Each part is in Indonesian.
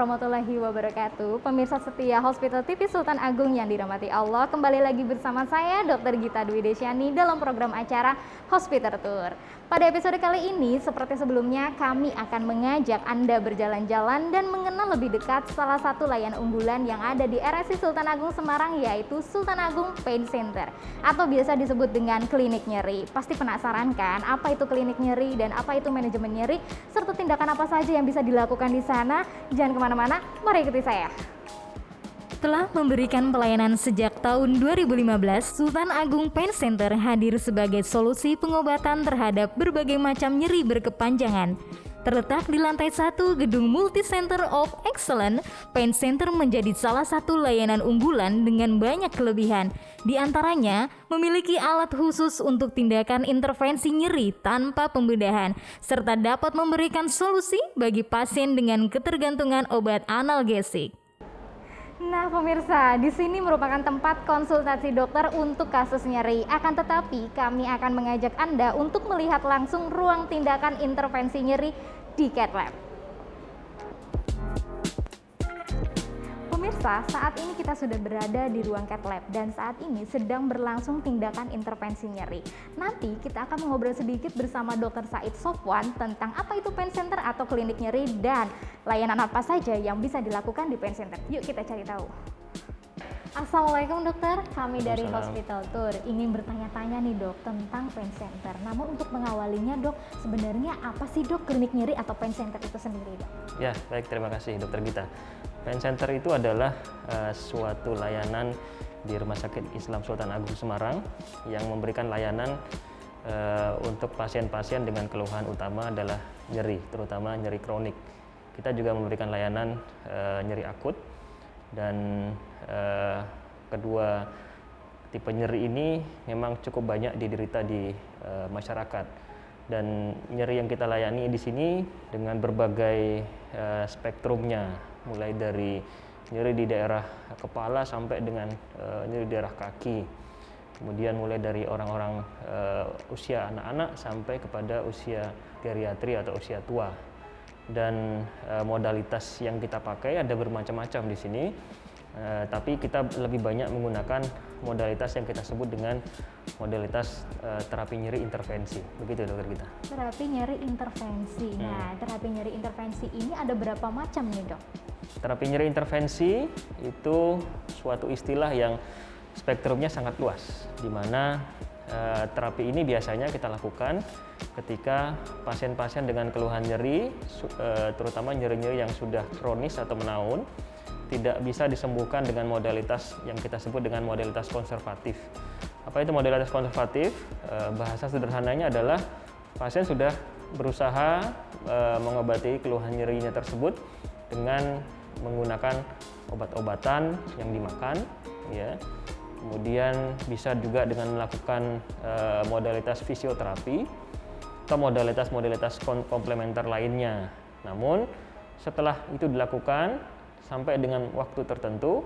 warahmatullahi wabarakatuh. Pemirsa setia Hospital TV Sultan Agung yang dirahmati Allah, kembali lagi bersama saya Dr. Gita Dwi Desyani dalam program acara Hospital Tour. Pada episode kali ini, seperti sebelumnya, kami akan mengajak Anda berjalan-jalan dan mengenal lebih dekat salah satu layanan unggulan yang ada di RSI Sultan Agung Semarang, yaitu Sultan Agung Pain Center atau biasa disebut dengan klinik nyeri. Pasti penasaran kan apa itu klinik nyeri dan apa itu manajemen nyeri, serta tindakan apa saja yang bisa dilakukan di sana? Jangan kemana-mana, mari ikuti saya. Telah memberikan pelayanan sejak tahun 2015, Sultan Agung Pain Center hadir sebagai solusi pengobatan terhadap berbagai macam nyeri berkepanjangan. Terletak di lantai 1 gedung Multi Center of Excellence, Pain Center menjadi salah satu layanan unggulan dengan banyak kelebihan. Di antaranya, memiliki alat khusus untuk tindakan intervensi nyeri tanpa pembedahan, serta dapat memberikan solusi bagi pasien dengan ketergantungan obat analgesik. Nah pemirsa, di sini merupakan tempat konsultasi dokter untuk kasus nyeri. Akan tetapi, kami akan mengajak Anda untuk melihat langsung ruang tindakan intervensi nyeri di Cath Lab. Pemirsa, saat ini kita sudah berada di ruang Cath Lab dan saat ini sedang berlangsung tindakan intervensi nyeri. Nanti kita akan mengobrol sedikit bersama Dr. Said Sofwan tentang apa itu pain center atau klinik nyeri dan layanan apa saja yang bisa dilakukan di pain center. Yuk kita cari tahu. Assalamualaikum dokter, kami dari Hospital Tour ingin bertanya-tanya nih dok tentang pain center. Namun untuk mengawalinya dok, sebenarnya apa sih dok klinik nyeri atau pain center itu sendiri dok? Ya baik, terima kasih dokter Gita. Pain center itu adalah suatu layanan di Rumah Sakit Islam Sultan Agung Semarang yang memberikan layanan untuk pasien-pasien dengan keluhan utama adalah nyeri, terutama nyeri kronik. Kita juga memberikan layanan nyeri akut dan kedua tipe nyeri ini memang cukup banyak diderita di masyarakat. Dan nyeri yang kita layani di sini dengan berbagai spektrumnya, mulai dari nyeri di daerah kepala sampai dengan nyeri di daerah kaki. Kemudian mulai dari orang-orang usia anak-anak sampai kepada usia geriatri atau usia tua. Dan modalitas yang kita pakai ada bermacam-macam di sini. Tapi kita lebih banyak menggunakan modalitas yang kita sebut dengan modalitas terapi nyeri intervensi. Begitu dokter kita. Terapi nyeri intervensi. Nah, terapi nyeri intervensi ini ada berapa macam nih dok? Terapi nyeri intervensi itu suatu istilah yang spektrumnya sangat luas, di mana terapi ini biasanya kita lakukan ketika pasien-pasien dengan keluhan nyeri, terutama nyeri-nyeri yang sudah kronis atau menaun, tidak bisa disembuhkan dengan modalitas yang kita sebut dengan modalitas konservatif. Apa itu modalitas konservatif? Bahasa sederhananya adalah pasien sudah berusaha mengobati keluhan nyerinya tersebut dengan menggunakan obat-obatan yang dimakan, ya. Kemudian bisa juga dengan melakukan modalitas fisioterapi atau modalitas komplementer lainnya. Namun setelah itu dilakukan sampai dengan waktu tertentu,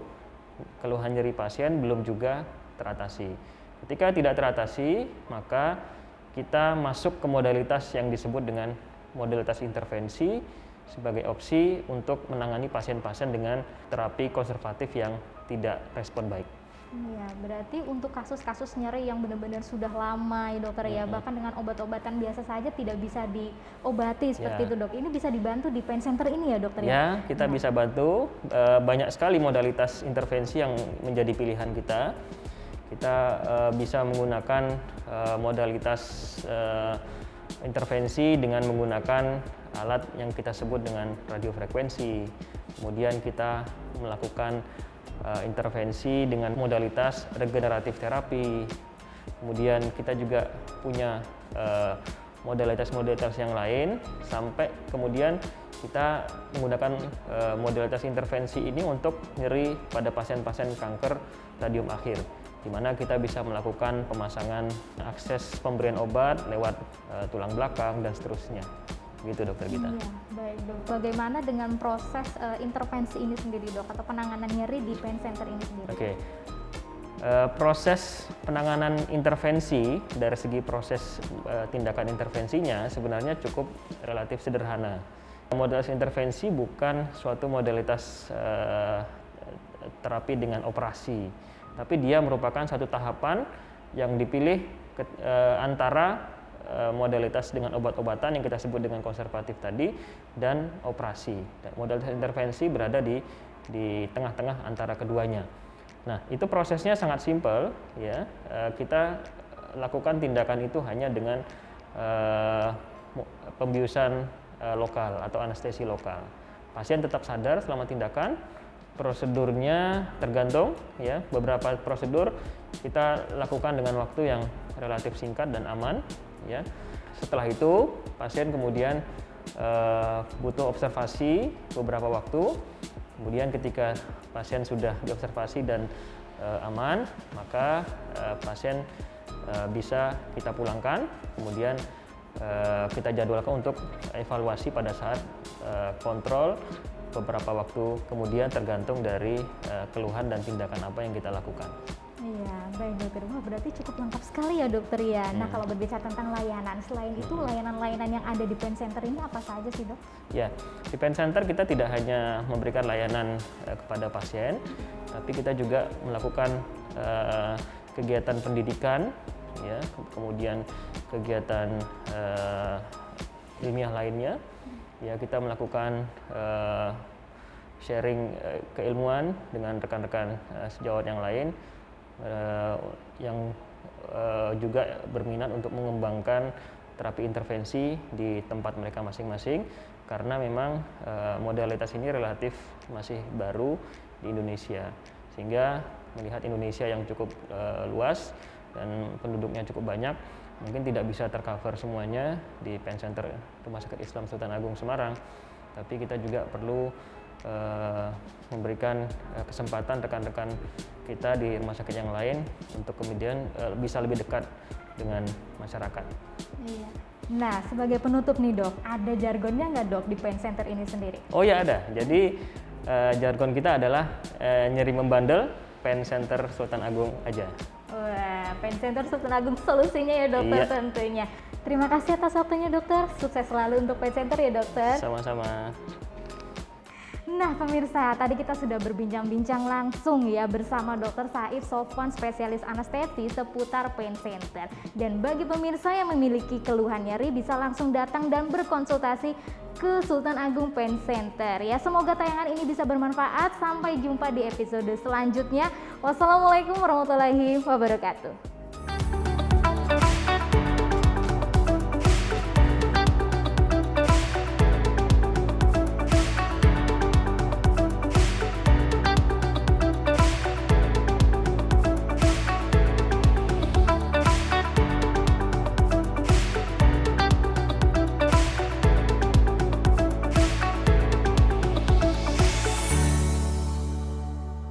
keluhan nyeri pasien belum juga teratasi. Ketika tidak teratasi, maka kita masuk ke modalitas yang disebut dengan modalitas intervensi sebagai opsi untuk menangani pasien-pasien dengan terapi konservatif yang tidak respon baik. Iya, berarti untuk kasus-kasus nyeri yang benar-benar sudah lama ya dokter ya, bahkan dengan obat-obatan biasa saja tidak bisa diobati seperti itu dok. Ini bisa dibantu di pain center ini ya dokter ya? Ya, kita bisa bantu. Banyak sekali modalitas intervensi yang menjadi pilihan kita. Kita bisa menggunakan modalitas intervensi dengan menggunakan alat yang kita sebut dengan radiofrekuensi. Kemudian kita melakukan intervensi dengan modalitas regeneratif terapi. Kemudian kita juga punya modalitas-modalitas yang lain, sampai kemudian kita menggunakan modalitas intervensi ini untuk nyeri pada pasien-pasien kanker stadium akhir, di mana kita bisa melakukan pemasangan akses pemberian obat lewat tulang belakang dan seterusnya. Gitu dokter Gita. Iya, baik dok. Bagaimana dengan proses intervensi ini sendiri dok, atau penanganan nyeri di pain center ini sendiri? Oke. Proses penanganan intervensi dari segi proses tindakan intervensinya sebenarnya cukup relatif sederhana. Modalitas intervensi bukan suatu modalitas terapi dengan operasi, tapi dia merupakan satu tahapan yang dipilih antara modalitas dengan obat-obatan yang kita sebut dengan konservatif tadi dan operasi. Modalitas intervensi berada di tengah-tengah antara keduanya. Nah, itu prosesnya sangat simpel, ya. Kita lakukan tindakan itu hanya dengan pembiusan lokal atau anestesi lokal. Pasien tetap sadar selama tindakan. Prosedurnya tergantung, ya. Beberapa prosedur kita lakukan dengan waktu yang relatif singkat dan aman, ya. Setelah itu pasien kemudian butuh observasi beberapa waktu. Kemudian ketika pasien sudah diobservasi dan aman, maka pasien bisa kita pulangkan. Kemudian kita jadwalkan untuk evaluasi pada saat kontrol beberapa waktu kemudian, tergantung dari keluhan dan tindakan apa yang kita lakukan. Iya, baik dokter. Wah, berarti cukup lengkap sekali ya dokter ya. Nah, kalau berbicara tentang layanan, selain itu layanan-layanan yang ada di Pain Center ini apa saja sih dok? Ya, di Pain Center kita tidak hanya memberikan layanan kepada pasien, tapi kita juga melakukan kegiatan pendidikan, ya, kemudian kegiatan ilmiah lainnya. Ya, kita melakukan sharing keilmuan dengan rekan-rekan sejawat yang lain yang juga berminat untuk mengembangkan terapi intervensi di tempat mereka masing-masing, karena memang modalitas ini relatif masih baru di Indonesia, sehingga melihat Indonesia yang cukup luas dan penduduknya cukup banyak, mungkin tidak bisa tercover semuanya di Pain Center Rumah Sakit Islam Sultan Agung Semarang, tapi kita juga perlu memberikan kesempatan rekan-rekan kita di rumah sakit yang lain untuk kemudian bisa lebih dekat dengan masyarakat. Iya. Nah, sebagai penutup nih dok, ada jargonnya nggak dok di Pain Center ini sendiri? Oh ya, ada. Jadi jargon kita adalah nyeri membandel, Pain Center Sultan Agung aja. Wah, Pain Center Sultan Agung solusinya ya dokter, iya. Tentunya. Terima kasih atas waktunya dokter. Sukses selalu untuk Pain Center ya dokter. Sama-sama. Nah pemirsa, tadi kita sudah berbincang-bincang langsung ya bersama Dr. Saif Sofwan, spesialis anestesi seputar Pain Center. Dan bagi pemirsa yang memiliki keluhan nyeri bisa langsung datang dan berkonsultasi ke Sultan Agung Pain Center ya. Semoga tayangan ini bisa bermanfaat. Sampai jumpa di episode selanjutnya. Wassalamualaikum warahmatullahi wabarakatuh.